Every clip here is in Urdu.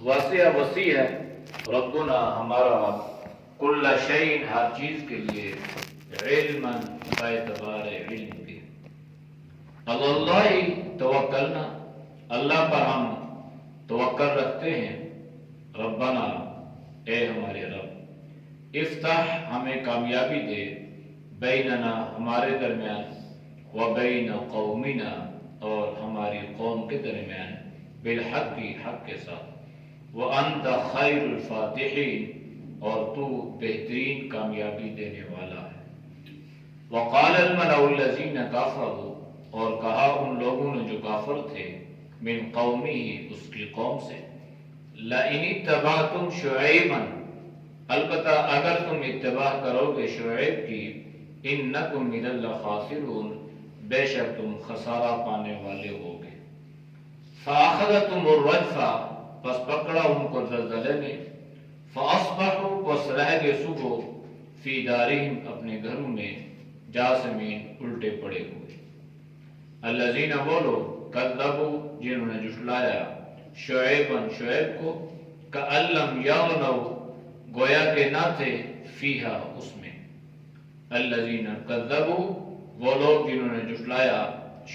واسع وسیع ہے، ربنا ہمارا کل شیء ہر چیز کے لیے علما باعتبار علم کے۔ اللہ توکلنا، اللہ پر ہم توکل رکھتے ہیں۔ ربنا، اے ہمارے رب، افتح، ہمیں کامیابی دے، بیننا، ہمارے درمیان، و بین قومنا، اور ہماری قوم کے درمیان، بالحق کی، حق کے ساتھ، وانت خیر الفاتحین، اور تو بہترین کامیابی دینے والا ہے۔ وقال الملأ الذین کفروا، اور کہا ان لوگوں نے جو کافر تھے، من قومہ، اس کی قوم سے، لئن اتبعتم شعیبا، البتہ اگر تم اتباع کرو گے شعیب کی، انکم من الخاسرون، بے شک تم خسارہ پانے والے ہوگے۔ فاخذتهم الرجفہ، پس پکڑا ان کو زلزلے نے، فاصبحوا، پس رہ گئے صبح، فی دارہم، اپنے گھروں میں، جاثمین، الٹے پڑے ہوئے۔ الذین، وہ لوگ، کذبوا، جنہوں نے جھٹلایا، شعیبا، شعیب کو، کأن لم یغنوا، گویا کہ نہ تھے، فیہا، اس میں۔ الذین کذبوا، وہ لوگ جنہوں نے جھٹلایا،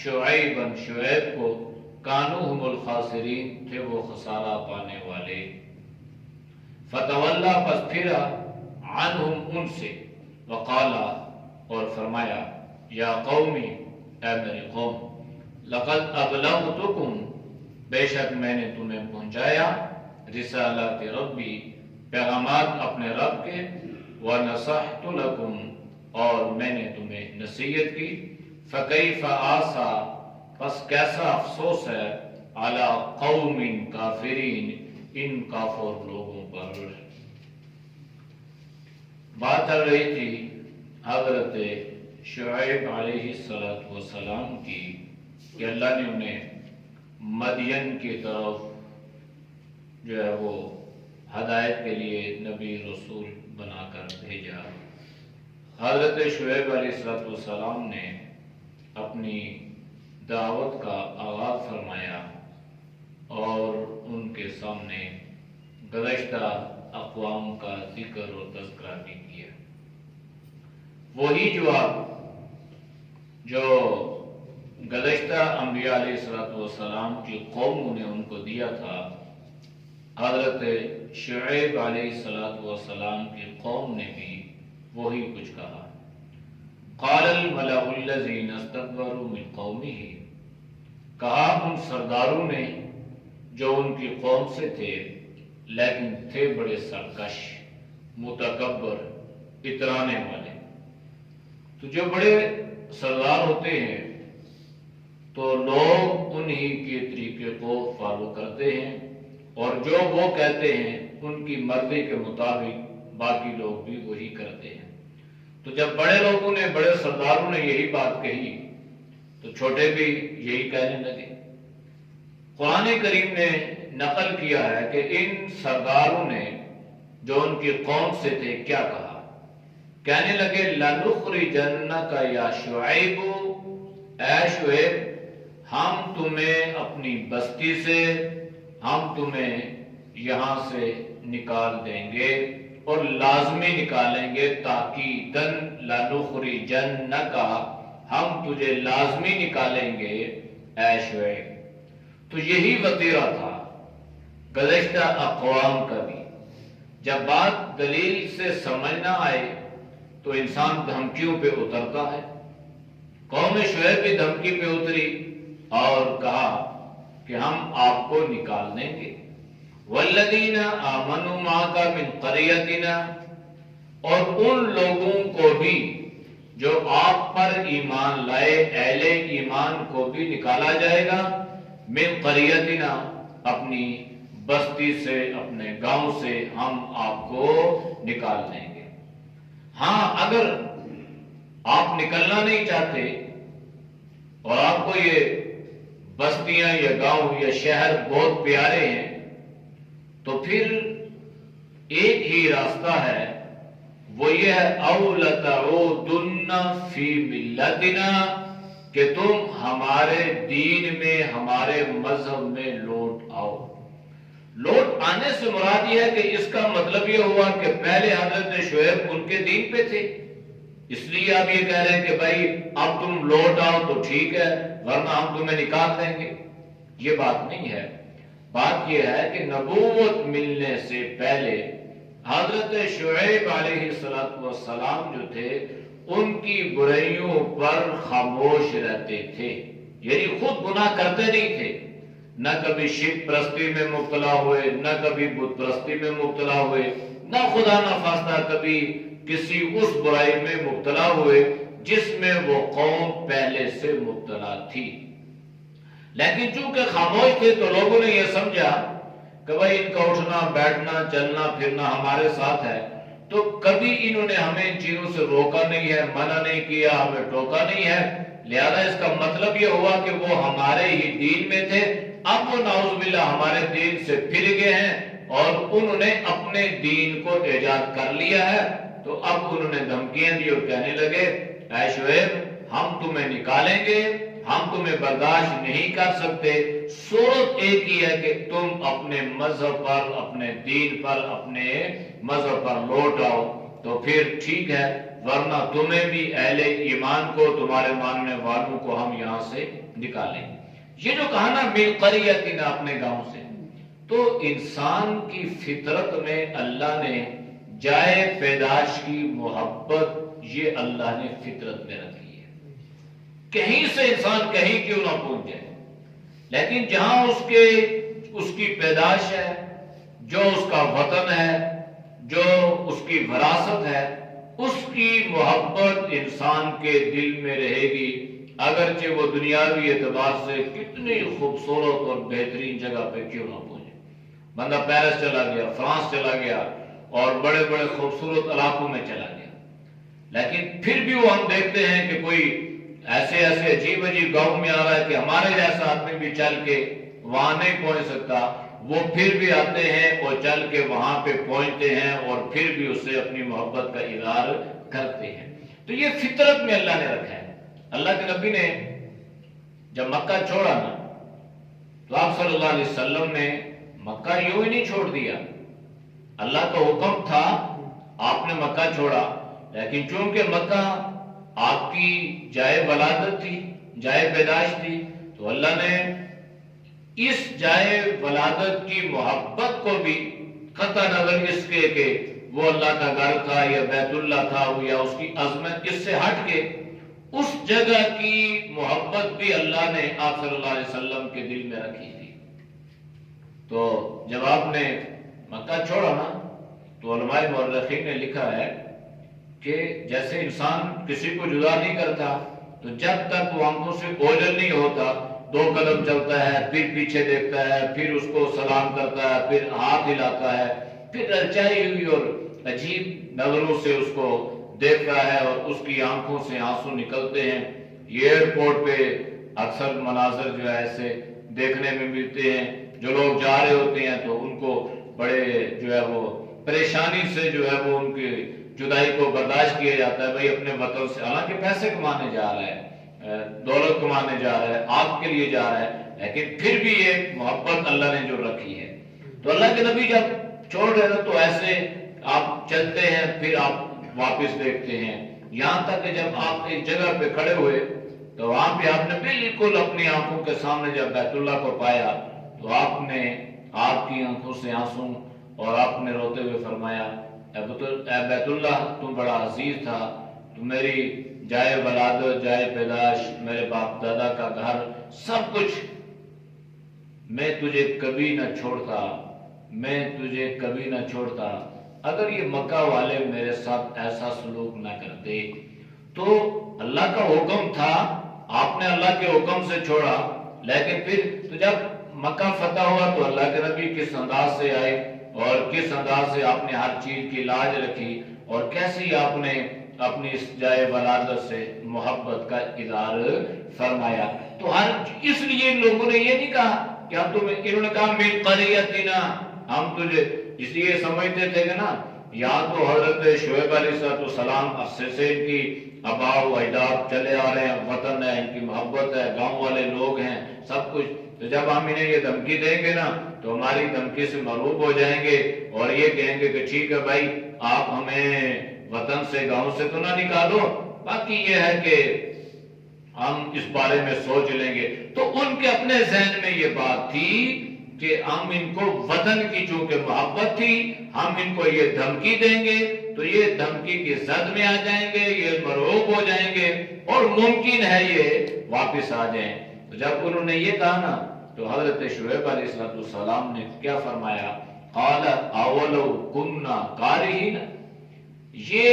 شعیبا، شعیب کو، کانوا هم الخاسرین، تھے وہ خسارہ پانے والے۔ فتولا، پس پھرا، عنہم، ان سے، وقالا، اور فرمایا، یا قومی، اے میری قوم، لقد ابلغتکم، بے شک میں نے تمہیں پہنچایا، رسالات ربی، پیغامات اپنے رب کے، ونصحت لکم، اور میں نے تمہیں نصیحت کی، فکیف آسا، پس کیسا افسوس ہے، علی قوم کافرین، ان کافر لوگوں پر۔ بات چل رہی تھی حضرت شعیب علیہ السلام کی، کہ اللہ نے انہیں مدین کی طرف جو ہے وہ ہدایت کے لیے نبی رسول بنا کر بھیجا۔ حضرت شعیب علیہ السلام نے اپنی دعوت کا آغاز فرمایا اور ان کے سامنے گزشتہ اقوام کا ذکر اور تذکرہ بھی کیا۔ وہی جواب جو گزشتہ انبیاء علیہ السلام کی قوموں نے ان کو دیا تھا، حضرت شعیب علیہ السلام کی قوم نے بھی وہی کچھ کہا۔ قال الملأ الذین استکبروا من قومہ، کہا ان سرداروں نے جو ان کی قوم سے تھے لیکن تھے بڑے سرکش، متکبر، اترانے والے۔ تو جو بڑے سردار ہوتے ہیں تو لوگ انہی کے طریقے کو فالو کرتے ہیں، اور جو وہ کہتے ہیں ان کی مرضی کے مطابق باقی لوگ بھی وہی کرتے ہیں۔ تو جب بڑے لوگوں نے، بڑے سرداروں نے یہی بات کہی تو چھوٹے بھی یہی کہنے لگے۔ قرآن کریم نے نقل کیا ہے کہ ان سرداروں نے جو ان کی قوم سے تھے کیا کہا، کہنے لگے، لَنُخْرِجَنَّكَ يَا شُعَيْبُ، اے شعیب، ہم تمہیں اپنی بستی سے، ہم تمہیں یہاں سے نکال دیں گے، اور لازمی نکالیں گے، تاکیداً، لَنُخْرِجَنَّكَ، ہم تجھے لازمی نکالیں گے، اے شعیب۔ تو یہی وتیرہ تھا گزشتہ اقوام کا بھی، جب بات دلیل سے سمجھ نہ آئے تو انسان دھمکیوں پہ اترتا ہے۔ قوم شعیب بھی دھمکی پہ اتری اور کہا کہ ہم آپ کو نکال دیں گے۔ والذین آمنوا معک من قریتنا، اور ان لوگوں کو بھی جو آپ پر ایمان لائے، اہل ایمان کو بھی نکالا جائے گا، من قریتنا، اپنی بستی سے، اپنے گاؤں سے ہم آپ کو نکال دیں گے۔ ہاں، اگر آپ نکلنا نہیں چاہتے اور آپ کو یہ بستیاں یا گاؤں یا شہر بہت پیارے ہیں تو پھر ایک ہی راستہ ہے، وہ یہ ہے، اَوْ لَتَعُودُنَّ فِي مِلَّتِنَا، کہ تم ہمارے دین میں، ہمارے مذہب میں لوٹ آؤ۔ لوٹ آنے سے مراد یہ ہے کہ اس کا مطلب یہ ہوا کہ پہلے حضرت شعیب ان کے دین پہ تھے، اس لیے آپ یہ کہہ رہے ہیں کہ بھائی اب تم لوٹ آؤ تو ٹھیک ہے ورنہ ہم تمہیں نکال دیں گے. یہ بات نہیں ہے. بات یہ ہے کہ نبوت ملنے سے پہلے حضرت شعیب علیہ السلام جو تھے ان کی برائیوں پر خاموش رہتے تھے، یعنی خود گناہ کرتے نہیں تھے، نہ کبھی شرک پرستی میں مبتلا ہوئے، نہ کبھی بت پرستی میں مبتلا ہوئے، نہ خدا نہ خواستہ کبھی کسی اس برائی میں مبتلا ہوئے جس میں وہ قوم پہلے سے مبتلا تھی. لیکن چونکہ خاموش تھے تو لوگوں نے یہ سمجھا کہ بھائی ان کا اٹھنا بیٹھنا چلنا پھرنا ہمارے ساتھ ہے، تو کبھی انہوں نے ہمیں ان چیزوں سے روکا نہیں ہے، منع نہیں کیا، ہمیں ٹوکا نہیں ہے، لہذا اس کا مطلب یہ ہوا کہ وہ ہمارے ہی دین میں تھے. اب وہ نعوذ باللہ ہمارے دین سے پھر گئے ہیں اور انہوں نے اپنے دین کو ایجاد کر لیا ہے. تو اب انہوں نے دھمکیاں دی اور کہنے لگے اے شعیب ہم تمہیں نکالیں گے، ہم تمہیں برداشت نہیں کر سکتے، صورت ایک ہی ہے کہ تم اپنے مذہب پر، اپنے دین پر، اپنے مذہب پر لوٹ آؤ تو پھر ٹھیک ہے، ورنہ تمہیں بھی اہل ایمان کو، تمہارے ماننے والوں کو ہم یہاں سے نکالیں. یہ جو کہا نا من قریۃ، اپنے گاؤں سے، تو انسان کی فطرت میں اللہ نے جائے پیدائش کی محبت یہ اللہ نے فطرت میں رکھی ہے. کہیں سے انسان کہیں کیوں نہ پہنچ جائے، لیکن جہاں اس کی پیدائش ہے، جو اس کا وطن ہے، جو اس کی وراثت ہے، اس کی محبت انسان کے دل میں رہے گی، اگرچہ وہ دنیاوی اعتبار سے کتنی خوبصورت اور بہترین جگہ پہ کیوں نہ پہنچے. بندہ پیرس چلا گیا، فرانس چلا گیا اور بڑے بڑے خوبصورت علاقوں میں چلا گیا، لیکن پھر بھی وہ ہم دیکھتے ہیں کہ کوئی ایسے عجیب گاؤں میں آ رہا ہے کہ ہمارے جیسا آدمی بھی چل کے وہاں نہیں پہنچ سکتا، وہ پھر بھی آتے ہیں اور چل کے وہاں پہ پہنچتے ہیں اور پھر بھی اس سے اپنی محبت کا اظہار کرتے ہیں. تو یہ فطرت میں اللہ نے رکھا ہے. اللہ کے نبی نے جب مکہ چھوڑا نا تو آپ صلی اللہ علیہ وسلم نے مکہ یوں ہی نہیں چھوڑ دیا. اللہ کا حکم تھا، آپ نے مکہ چھوڑا، لیکن چونکہ مکہ آپ کی جائے ولادت تھی، جائے پیدائش تھی، تو اللہ نے اس جائے ولادت کی محبت کو بھی قطع نظر اس کے کہ وہ اللہ کا گھر تھا یا بیت اللہ تھا یا اس کی عظمت، اس سے ہٹ کے اس جگہ کی محبت بھی اللہ نے آپ صلی اللہ علیہ وسلم کے دل میں رکھی تھی. تو جب آپ نے مکہ چھوڑا نا تو علماء مورخین نے لکھا ہے کہ جیسے انسان کسی کو جدا نہیں کرتا تو جب تک وہ آنکھوں سے اوجھل نہیں ہوتا 2 قدم چلتا ہے، پھر پیچھے دیکھتا ہے، پھر اس کو سلام کرتا ہے، پھر ہاتھ ہلاتا ہے، پھر للچائی ہوئی اور عجیب نظروں سے اس کو دیکھ رہا ہے اور اس کی آنکھوں سے آنسو نکلتے ہیں. یہ ایئرپورٹ پہ اکثر مناظر جو ہے ایسے دیکھنے میں ملتے ہیں، جو لوگ جا رہے ہوتے ہیں تو ان کو بڑے جو ہے وہ پریشانی سے جو ہے وہ ان کی جدائی کو برداشت کیا جاتا ہے. بھائی اپنے وطن سے، حالانکہ پیسے کمانے جا رہا ہے، دولت کمانے جا رہا ہے، آپ کے لیے جا رہا ہے، لیکن پھر بھی یہ محبت اللہ نے جو رکھی ہے. تو اللہ کے نبی جب چھوڑ رہے نا تو ایسے آپ چلتے ہیں، پھر آپ واپس دیکھتے ہیں، یہاں تک کہ جب آپ ایک جگہ پہ کھڑے ہوئے تو وہاں پہ آپ نے بالکل اپنی آنکھوں کے سامنے جب بیت اللہ کو پایا تو آپ نے آپ کی آنکھوں سے آنسو اور آپ نے روتے ہوئے فرمایا اے بیت اللہ تم بڑا عزیز تھا، تم میری جائے ولادت، جائے پیدائش، میرے باپ دادا کا گھر، سب کچھ، میں تجھے کبھی نہ چھوڑتا، میں تجھے کبھی نہ چھوڑتا. اگر یہ مکہ والے میرے ساتھ ایسا سلوک نہ کرتے تو اللہ کا حکم تھا، آپ نے اللہ کے حکم سے چھوڑا، لیکن پھر تو جب مکہ فتح ہوا تو اللہ کے نبی کس انداز سے آئے اور کس انداز سے آپ نے ہر چیز کی لاج رکھی اور کیسی آپ نے اپنی اس جائے ولادت سے محبت کا اظہار فرمایا. تو اس لیے لوگوں نے یہ نہیں کہا کہ ہم تمہیں، انہوں نے کہا من قریتنا، ہم تجھے، اس لیے سمجھتے تھے کہ نا یا تو حضرت شعیب علیہ السلام عرصے سے ان کی آباء و اجداد چلے آ رہے ہیں، وطن ہے، ان کی محبت ہے، گاؤں والے لوگ ہیں، سب کچھ، تو جب ہم انہیں یہ دھمکی دیں گے نا تو ہماری دھمکی سے مغلوب ہو جائیں گے اور یہ کہیں گے کہ ٹھیک ہے بھائی آپ ہمیں وطن سے گاؤں سے تو نہ نکالو، باقی یہ ہے کہ ہم اس بارے میں سوچ لیں گے۔ تو ان کے اپنے ذہن میں یہ بات تھی کہ ہم ان کو وطن کی چونکہ محبت تھی، ہم ان کو یہ دھمکی دیں گے تو یہ دھمکی کی زد میں آ جائیں گے، یہ مرعوب ہو جائیں گے اور ممکن ہے یہ واپس آ جائیں۔ تو جب انہوں نے یہ کہا نا تو حضرت شعیب علیہ السلام نے کیا فرمایا؟ قال اولو کنا کارہین، یہ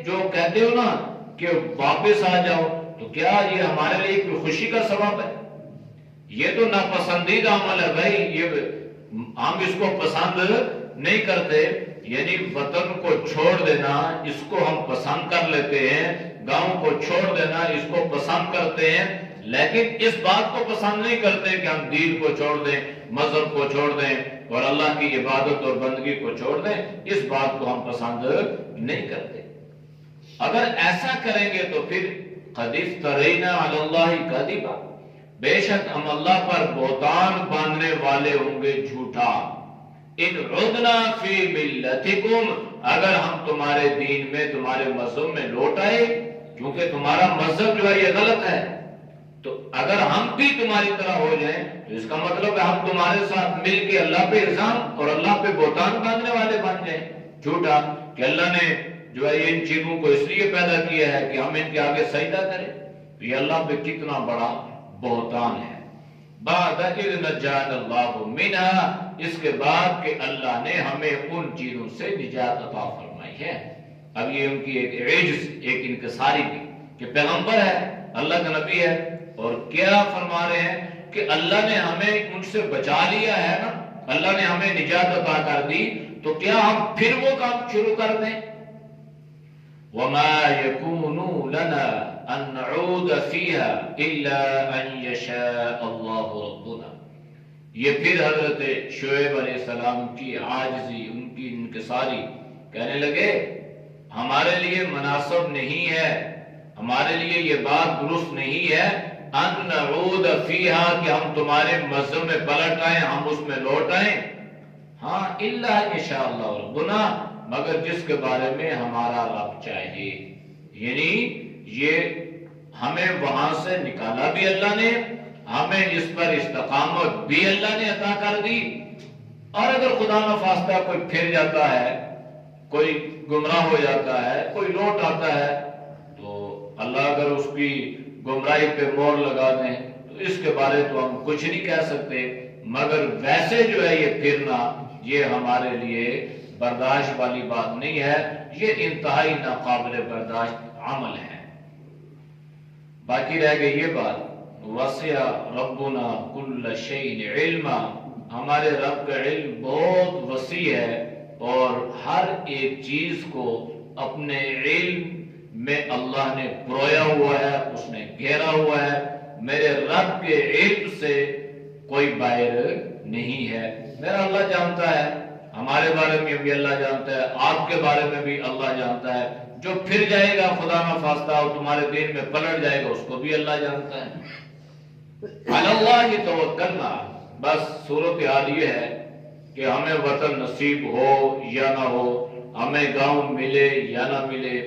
جو کہتے ہو نا کہ واپس آ جاؤ، تو کیا یہ ہمارے لیے کوئی خوشی کا سبب ہے؟ یہ تو ناپسندیدہ عمل ہے بھائی، یہ ہم اس کو پسند نہیں کرتے، یعنی وطن کو چھوڑ دینا اس کو ہم پسند کر لیتے ہیں، گاؤں کو چھوڑ دینا اس کو پسند کرتے ہیں، لیکن اس بات کو پسند نہیں کرتے کہ ہم دین کو چھوڑ دیں، مذہب کو چھوڑ دیں اور اللہ کی عبادت اور بندگی کو چھوڑ دیں، اس بات کو ہم پسند نہیں کرتے۔ اگر ایسا کریں گے تو پھر قد افترینا علی اللہ کذبا، بے شک ہم اللہ پر بہتان باندھنے والے ہوں گے جھوٹا۔ ان عدنا فی ملتکم، اگر ہم تمہارے دین میں تمہارے مذہب میں لوٹ آئے، کیونکہ تمہارا مذہب جو ہے یہ غلط ہے، تو اگر ہم بھی تمہاری طرح ہو جائیں تو اس کا مطلب ہے ہم تمہارے ساتھ مل کے اللہ پہ الزام اور اللہ پہ بہتان باندھنے والے بن جائیں جھوٹا، کہ اللہ نے جو ہے ان چیزوں کو اس لیے پیدا کیا ہے کہ ہم ان کے آگے سجدہ کریں، تو یہ اللہ پہ کتنا بڑا بہتان ہے۔ بعد اذ نجانا اللہ منہا، اس کے بعد کہ اللہ نے ہمیں ان چیزوں سے نجات عطا فرمائی ہے۔ اب یہ ان کی ایک عجز، ایک انکساری کی کہ پیغمبر ہے، اللہ کا نبی ہے، اور کیا فرما رہے ہیں کہ اللہ نے ہمیں ان سے بچا لیا ہے نا، اللہ نے ہمیں نجات عطا کر دی، تو کیا ہم پھر وہ کام شروع کر دیں؟ وَمَا يَكُونُ لَنَا أَن نَعُودَ فِيهَا إِلَّا أَن يَشَاءَ اللَّهُ رَبُّنَا۔ یہ پھر حضرت شعیب علیہ السلام کی عاجزی، ان کی انکساری، کہنے لگے ہمارے لیے مناسب نہیں ہے، ہمارے لیے یہ بات درست نہیں ہے ان نعود فیہا، کہ ہم تمہارے مذہب میں پلٹ آئیں، ہم اس میں لوٹ آئیں، ہاں الا ان شاء اللہ ربنا، مگر جس کے بارے میں ہمارا رب چاہیے، یعنی یہ ہمیں وہاں سے نکالا بھی اللہ نے، ہمیں اس پر استقامت بھی اللہ نے عطا کر دی، اور اگر خدا نخواستہ کوئی پھر جاتا ہے، کوئی گمراہ ہو جاتا ہے، کوئی لوٹ آتا ہے، تو اللہ اگر اس کی گمراہی پہ مور لگا دیں تو اس کے بارے تو ہم کچھ نہیں کہہ سکتے، مگر ویسے جو ہے یہ پھرنا یہ ہمارے لیے برداشت والی بات نہیں ہے، یہ انتہائی ناقابل برداشت عمل ہے۔ باقی رہ گئی یہ بات وسع ربنا کل شیء علما، ہمارے رب کا علم بہت وسیع ہے اور ہر ایک چیز کو اپنے علم میں اللہ نے پرویا ہوا ہے، اس نے گھیرا ہوا ہے، میرے رب کے علم سے کوئی باہر نہیں ہے۔ میرا اللہ جانتا ہے، ہمارے بارے میں بھی اللہ جانتا ہے، آپ کے بارے میں بھی اللہ جانتا ہے، جو پھر جائے گا خدا نخواستہ اور تمہارے دین میں پلٹ جائے گا اس کو بھی اللہ جانتا ہے۔ علی اللہ توکلنا، بس صورتحال یہ ہے کہ ہمیں وطن نصیب ہو یا نہ ہو، ہمیں گاؤں ملے یا نہ ملے،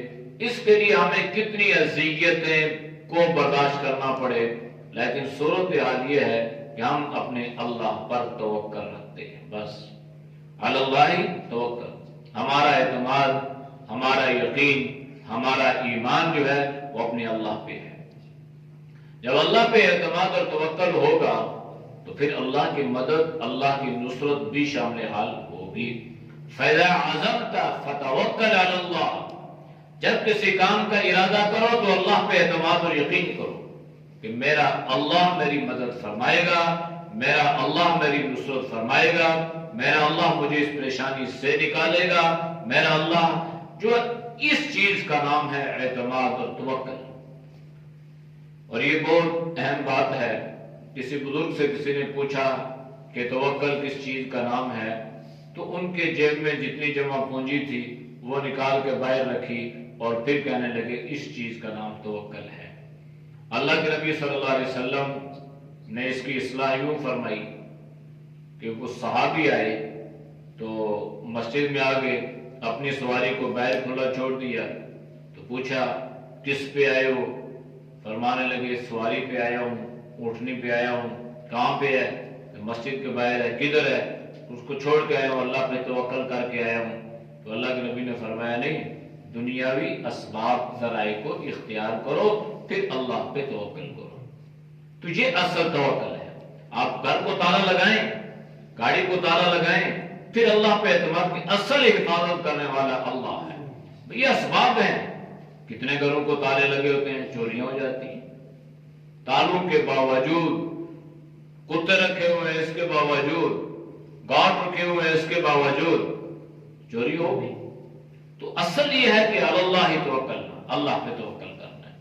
اس کے لیے ہمیں کتنی اذیتیں کو برداشت کرنا پڑے، لیکن صورتحال یہ ہے کہ ہم اپنے اللہ پر توکل رکھتے ہیں، بس علی اللہ توکل، ہمارا اعتماد، ہمارا یقین، ہمارا ایمان جو ہے وہ اپنے اللہ پہ ہے۔ جب اللہ پہ اعتماد اور توکل ہوگا تو پھر اللہ کی مدد، اللہ کی نصرت بھی شامل حال ہوگی۔ فَإِذَا عَزَمْتَ فَتَوَكَّلْ عَلَى اللَّهِ، جب کسی کام کا ارادہ کرو تو اللہ پہ اعتماد اور یقین کرو کہ میرا اللہ میری مدد فرمائے گا، میرا اللہ میری نصرت فرمائے گا، میرا اللہ مجھے اس پریشانی سے نکالے گا، میرا اللہ، جو اس چیز کا نام ہے اعتماد اور توکل۔ اور یہ بہت اہم بات ہے، کسی بزرگ سے کسی نے پوچھا کہ توکل کس چیز کا نام ہے، تو ان کے جیب میں جتنی جمع پونجی تھی وہ نکال کے باہر رکھی اور پھر کہنے لگے اس چیز کا نام توکل ہے۔ اللہ کے نبی صلی اللہ علیہ وسلم نے اس کی اصلاح یوں فرمائی کہ کچھ صحابی آئے تو مسجد میں آگے اپنی سواری کو باہر کھلا چھوڑ دیا، تو پوچھا کس پہ آئے ہو؟ فرمانے لگے سواری پہ آیا ہوں، اونٹنی پہ آیا ہوں۔ کہاں پہ ہے؟ مسجد کے باہر ہے۔ کدھر ہے؟ اس کو چھوڑ کے آیا ہوں، اللہ پہ توکل کر کے آیا ہوں۔ تو اللہ کے نبی نے فرمایا نہیں، دنیاوی اسباب ذرائع کو اختیار کرو، پھر اللہ پہ توکل کرو، تو یہ اصل توکل ہے۔ آپ گھر کو تالا لگائیں، گاڑی کو تالا لگائیں، پھر اللہ پہ اعتماد کی اصل حفاظت کرنے والا اللہ ہے۔ یہ اسباب ہیں۔ کتنے گھروں کو تالے لگے ہوتے ہیں، چوریاں ہو جاتی ہیں، تالوں کے باوجود، کتے رکھے ہوئے ہیں اس کے باوجود، گارڈ رکھے ہوئے ہیں اس کے باوجود چوری ہوگی۔ تو اصل یہ ہے کہ اللہ ہی توکل، اللہ پہ توکل کرنا ہے،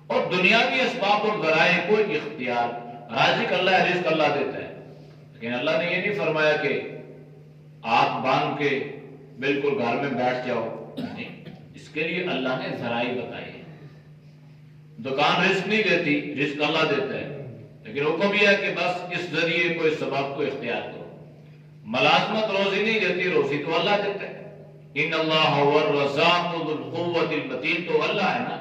اور دنیاوی اسباب اور ذرائع کو اختیار، رازق اللہ ہے، رزق اللہ دیتا ہے، لیکن اللہ نے یہ نہیں فرمایا کہ آنکھ باندھ کے بالکل گھر میں بیٹھ جاؤ، نہیں، اس کے لیے اللہ نے ذرائع بتائے ہیں۔ دکان رزق نہیں دیتی، رزق اللہ دیتا ہے، لیکن حکم یہ ہے کہ بس اس ذریعے کو، اس سبب کو اختیار کرو۔ ملازمت روزی نہیں دیتی، روزی تو اللہ دیتا ہے۔ ان اللہ هو الرزاق ذو القوة المتین، تو اللہ ہے نا،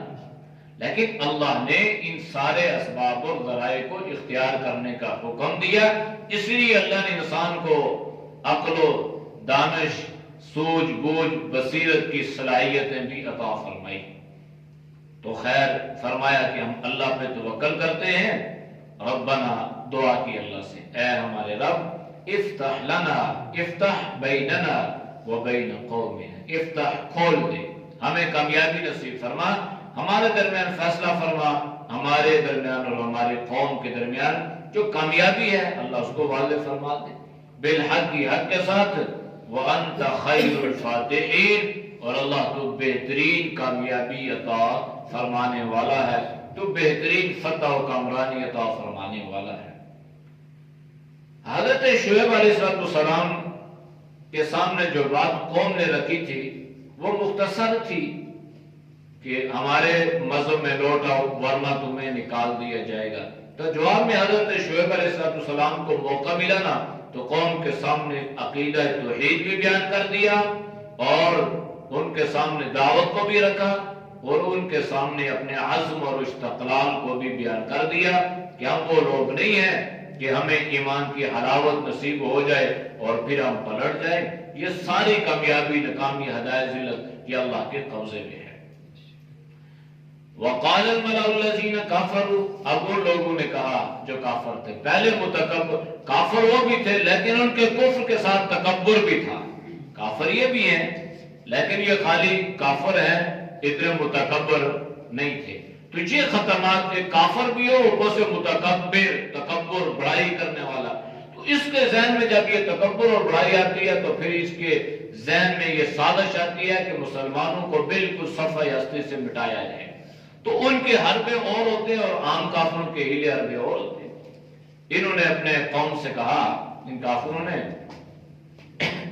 لیکن اللہ نے ان سارے اسباب اور ذرائع کو اختیار کرنے کا حکم دیا، اس لیے اللہ نے انسان کو عقل و دانش، سوجھ بوجھ، بصیرت کی صلاحیتیں بھی عطا فرمائی۔ تو خیر فرمایا کہ ہم اللہ پہ توکل کرتے ہیں۔ ربنا، دعا کی اللہ سے، اے ہمارے رب، افتح لنا، افتح بیننا وبین قومنا، افتح، کھول دے، ہمیں کامیابی نصیب فرما، ہمارے درمیان فیصلہ فرما، ہمارے درمیان اور ہمارے قوم کے درمیان جو کامیابی ہے اللہ اس کو واضح فرما دے، بالحق، کی حق کے ساتھ، وانت خیر الفاتحین، اور اللہ تو بہترین کامیابی عطا فرمانے والا ہے، تو بہترین فتح و کامرانی عطا فرمانے والا ہے۔ حضرت شعیب علیہ السلام کے سامنے جو بات قوم نے رکھی تھی وہ مختصر تھی کہ ہمارے مذہب میں لوٹ آؤ ورنہ تمہیں نکال دیا جائے گا۔ تو جواب میں حضرت شعیب علیہ السلام کو موقع ملا نا، تو قوم کے سامنے عقیدہ توحید بھی بیان کر دیا، اور ان کے سامنے دعوت کو بھی رکھا، اور ان کے سامنے اپنے عزم اور استقلال کو بھی بیان کر دیا کہ ہم وہ لوگ نہیں ہیں کہ ہمیں ایمان کی حلاوت نصیب ہو جائے اور پھر ہم پلٹ جائیں۔ یہ ساری کامیابی، ناکامی، ہدایت، ذلت یہ اللہ کے قبضے میں ہے۔ وقال الملأ الذین کفروا، اب وہ لوگوں نے کہا جو کافر تھے، پہلے متکبر، کافر وہ بھی تھے لیکن ان کے کفر کے ساتھ تکبر بھی تھا۔ کافر یہ بھی ہیں لیکن یہ خالی کافر ہیں، اتنے متکبر نہیں تھے۔ تو یہ خطرناک، ایک کافر بھی ہو اوپر سے متکبر، تکبر، بڑائی کرنے والا، تو اس کے ذہن میں جب یہ تکبر اور بڑائی آتی ہے تو پھر اس کے ذہن میں یہ سازش آتی ہے کہ مسلمانوں کو بالکل صفحہ ہستی سے مٹایا جائے۔ تو ان کے حربے اور ہوتے ہیں اور عام کافروں کے ہیلے حربے اور ہوتے ہیں۔ انہوں نے اپنے قوم سے کہا، ان کافروں نے،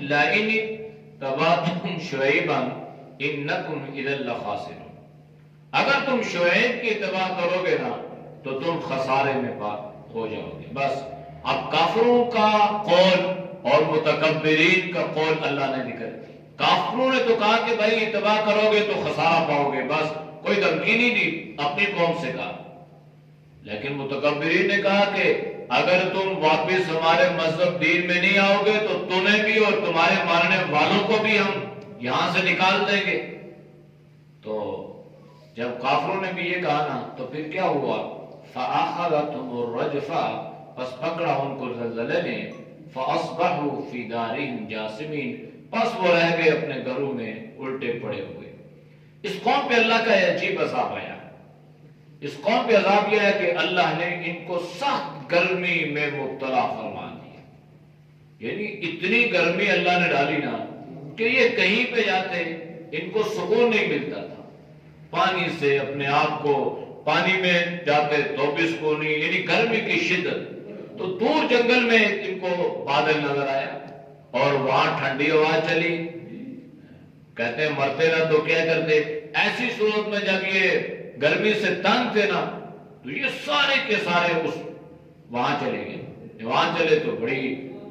لَئِنِ اتَّبَعْتُمْ شُعَيْبًا إِنَّكُمْ إِذًا لَخَاسِرُونَ، اگر تم شعیب کی اتباع کرو گے نا تو تم خسارے میں پاک ہو جاؤ گے۔ بس اب کافروں کا قول اور متکبرین کا قول اللہ نے ذکر، کافروں نے تو کہا کہ بھائی اتباع کرو گے تو خسارہ پاؤ گے، بس کوئی دھمکی نہیں دی، اپنی قوم سے کہا، لیکن متکبرین نے کہا کہ اگر تم واپس ہمارے مذہب دین میں نہیں آؤ گے تو تمہیں بھی اور تمہارے ماننے والوں کو بھی ہم یہاں سے نکال دیں گے۔ تو جب کافروں نے بھی یہ کہا نا تو پھر کیا ہوا، فَأَخَذَتْهُمُ الرَّجْفَةُ، پس پکڑا ان کو زلزلے نے، فَأَصْبَحُوا فِي دَارِهِمْ جَاثِمِينَ، پس وہ رہ گئے اپنے گھروں میں الٹے پڑے ہوئے۔ اس قوم پہ اللہ کا عجیب عذاب آیا۔ اس قوم پہ عذاب یہ ہے کہ اللہ نے ان کو سخت گرمی میں مبتلا فرما دیا، یعنی اتنی گرمی اللہ نے ڈالی نا کہ یہ کہیں پہ جاتے ان کو سکون نہیں ملتا تھا، پانی سے اپنے آپ کو، پانی میں جاتے تو بھی سکون نہیں، یعنی گرمی کی شدت۔ تو دور جنگل میں ان کو بادل نظر آیا اور وہاں ٹھنڈی ہوا چلی، کہتے ہیں مرتے نا تو کیا کرتے، ایسی صورت میں جب یہ گرمی سے تنگ تھے نا تو یہ سارے کے سارے اس وہاں چلے گئے. وہاں چلے تو بڑی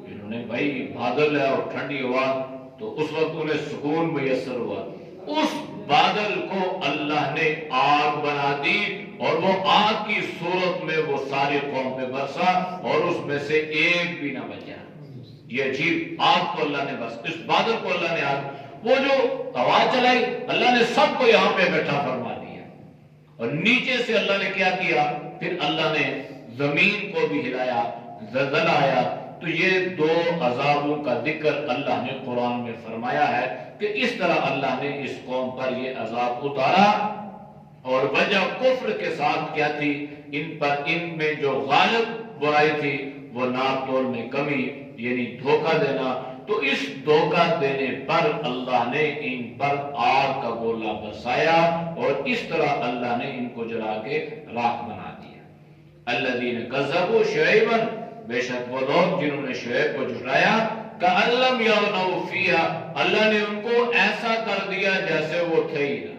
انہوں نے بھائی بادل ہے اور ٹھنڈی ہوا, تو اس وقت انہیں سکون میسر ہوا. اس بادل کو اللہ نے آگ بنا دی اور وہ آگ کی صورت میں وہ ساری قوم پہ برسا اور اس میں سے ایک بھی نہ بچا. یہ عجیب آگ کو اللہ نے بس, اس بادل کو اللہ نے آگ, وہ جو ہوا چلائی اللہ نے سب کو یہاں پہ بیٹھا فرما دیا. اور نیچے سے اللہ نے کیا کیا, پھر اللہ نے زمین کو بھی ہلایا, زلزلہ آیا. تو یہ دو عذابوں کا ذکر اللہ نے قرآن میں فرمایا ہے کہ اس طرح اللہ نے اس قوم پر یہ عذاب اتارا. اور وجہ کفر کے ساتھ کیا تھی, ان میں جو غالب برائی تھی وہ ناپ تول میں کمی, یعنی دھوکہ دینا. تو اس دھوکہ دینے پر اللہ نے ان پر آگ کا گولہ برسایا اور اس طرح اللہ نے ان کو جلا کے راکھ بنا دیا. الذین کذبوا شعیبا, بے شک وہ لوگ جنہوں نے شعیب کو جھٹلایا, کأن لم یغنوا فیہا, اللہ نے ان کو ایسا کر دیا جیسے وہ تھے ہی نہ,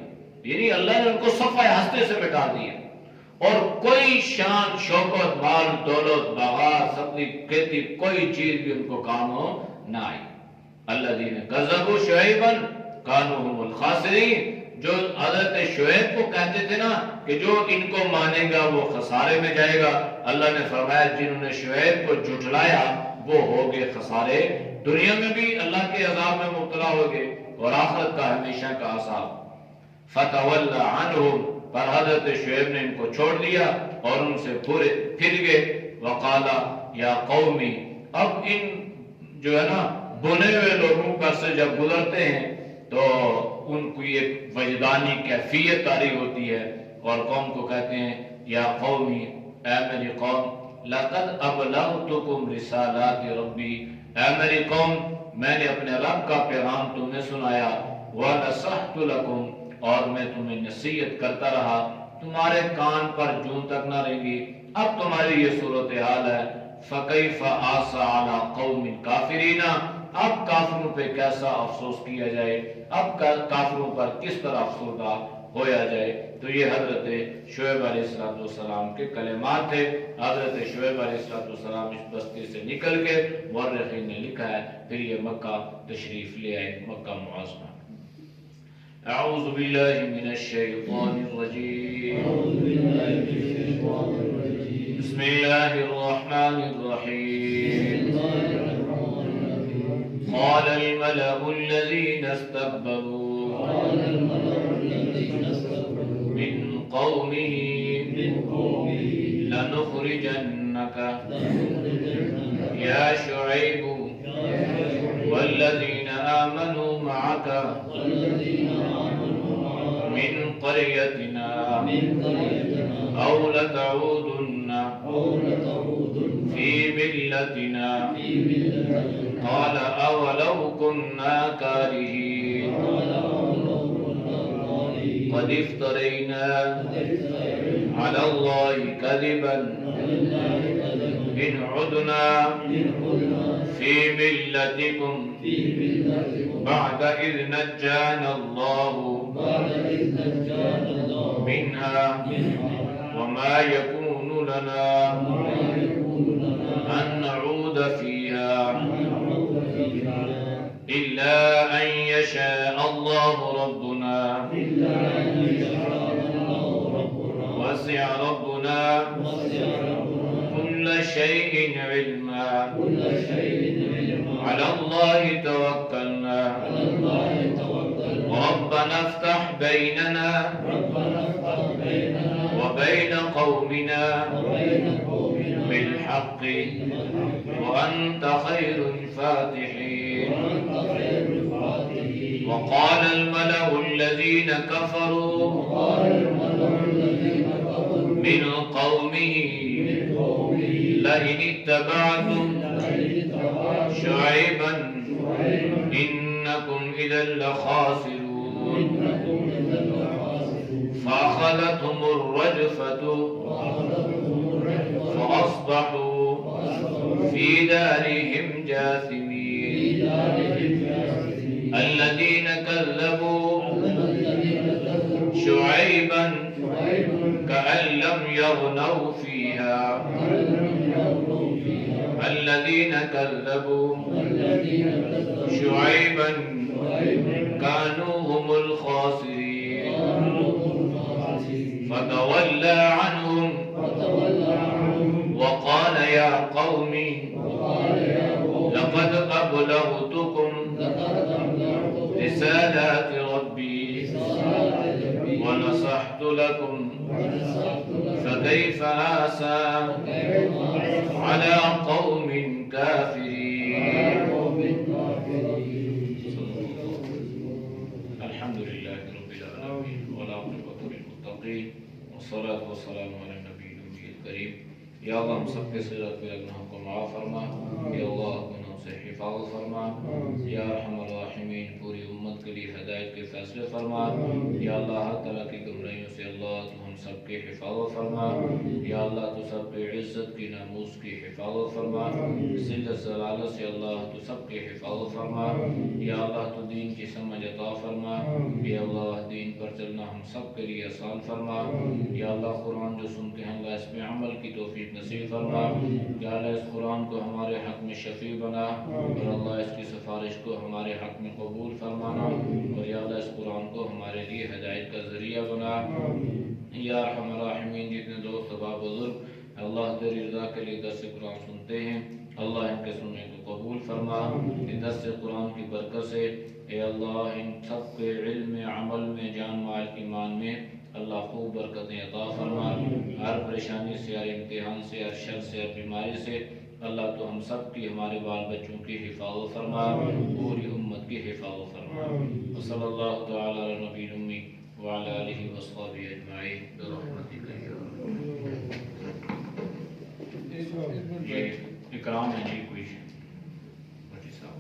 یعنی اللہ نے ان کو صفحہ ہستے سے مٹا دیا اور کوئی شان شوکت مال دولت باغات سبزی کھیتی کوئی چیز بھی ان کو کام ہو نہ آئی. الذین کذبوا شعیبا کانوا هم الخاسرین, جو حضرت شعیب کو کہتے تھے نا کہ جو ان کو مانے گا وہ خسارے میں جائے گا, اللہ نے فرمایا جنہوں نے شعیب کو جھٹلایا وہ ہو گئے خسارے, دنیا میں بھی اللہ کے عذاب میں مبتلا ہو گئے اور آخرت کا ہمیشہ کا عذاب. فتولی عنہم, پر حضرت شعیب نے ان کو چھوڑ دیا اور ان سے پھر گئے. وقالا یا قومی, اب ان جو ہے نا بنے ہوئے لوگوں پر سے جب گزرتے ہیں تو ان کو یہ وجدانی کیفیت طاری ہوتی ہے اور قوم کو کہتے ہیں یا قومی, اے میری قوم, لقد ابلغتکم رسالات ربی, اے میری قوم میں نے اپنے رب کا پیغام تمہیں سنایا. ونصحت لکم, اور میں تمہیں نصیحت کرتا رہا, تمہارے کان پر جون تک نہ رہیں گی. اب تمہاری یہ صورتحال ہے. فَكَيْفَ آسَى عَلَىٰ قَوْمٍ كَافِرِينَ, اب کافروں پہ کیسا افسوس کیا جائے, اب کافروں پر کس طرح افسردہ ہویا جائے. تو یہ حضرت شعیب علیہ السلام کے کلمات تھے. حضرت شعیب علیہ السلام اس بستی سے نکل کے, مورخین نے لکھا ہے, پھر یہ مکہ تشریف لے آئے, مکہ معظمہ. اعوذ باللہ من الشیطان الرجیم, بسم اللہ الرحمن الرحیم. قال الملأ الذين استكبروا من قومه لنخرجنك يا شعيب والذين آمنوا معك من قريتنا أو لتعودن في ملتنا. قال أولو كنا كارهين قد افترينا على الله كذبا إن عدنا في ملتكم بعد إذ نجانا الله منها وما يكون لنا أن نعود فيها إلا أن يشاء الله ربنا وسع ربنا كل شيء علما على الله توكلنا ربنا افتح بيننا وبين قومنا بالحق وأنت خير الفاتحين. وقال الملأ الذين كفروا من قومه لئن اتبعتم شعيبا إنكم إذا لخاسرون. فأخذتهم الرجفة فأصبحوا في دارهم جاثمين. الذين كذبوا شعيبا كأن لم يغنوا فيها الذين كذبوا شعيبا كانوا هم الخاسرين فتولى عنهم وقال يا قوم لقد أبلغتكم رسالات ربي ونصحت لكم فكيف آسى على قوم كافرين. الحمد لله رب العالمين والعاقبة للمتقين والصلاة والسلام على النبي الأمي الكريم. یا اللہ ہم سب کے صغیر کبیرہ گناہوں کو معاف فرما، یا اللہ گناہوں سے حفاظت فرما، یا ارحم الراحمین پوری امت کے لیے ہدایت کے فیصلے فرما، یا اللہ ہر طرح کی گمراہیوں سے اللہ تو ہم سب کے حفاظت فرما، یا اللہ تو سب کے عزت کی ناموس کی حفاظت فرما، ذلت ضلالت سے اللہ تو سب کے حفاظت فرما، یا اللہ تو دین کی سمجھ عطا فرما، یا اللہ دین پر چلنا ہم سب کے لیے آسان فرما، یا اللہ قرآن جو سنتے ہیں اللہ اس میں عمل کی توفیق نصیب فرما، یا اللہ اس قرآن کو ہمارے حق میں شفیع بنا اور اللہ اس کی سفارش کو ہمارے حق میں قبول فرمانا، اور یا اللہ اس قرآن کو ہمارے لیے ہدایت کا ذریعہ بنا، یا ارحم الراحمین جتنے دوست احباب بزرگ اللہ تیری رضا کے لیے درس قرآن سنتے ہیں اللہ ان کے سننے کو قبول فرما، ان درس قرآن کی برکت سے اے اللہ ان سب کے علم عمل میں جان مال ایمان میں اللہ خوب برکتیں عطا فرما، ہر پریشانی سے ہر امتحان سے ہر شر سے ہر بیماری سے اللہ تو ہم سب کی ہمارے بال بچوں کی حفاظت فرما، پوری امت کی حفاظت فرما، صلی اللہ تعالی علی نبی الامی وعلی آلہ وصحبہ اجمعین برحمتک یا یہ اکرام ہے جی کوئی صاحب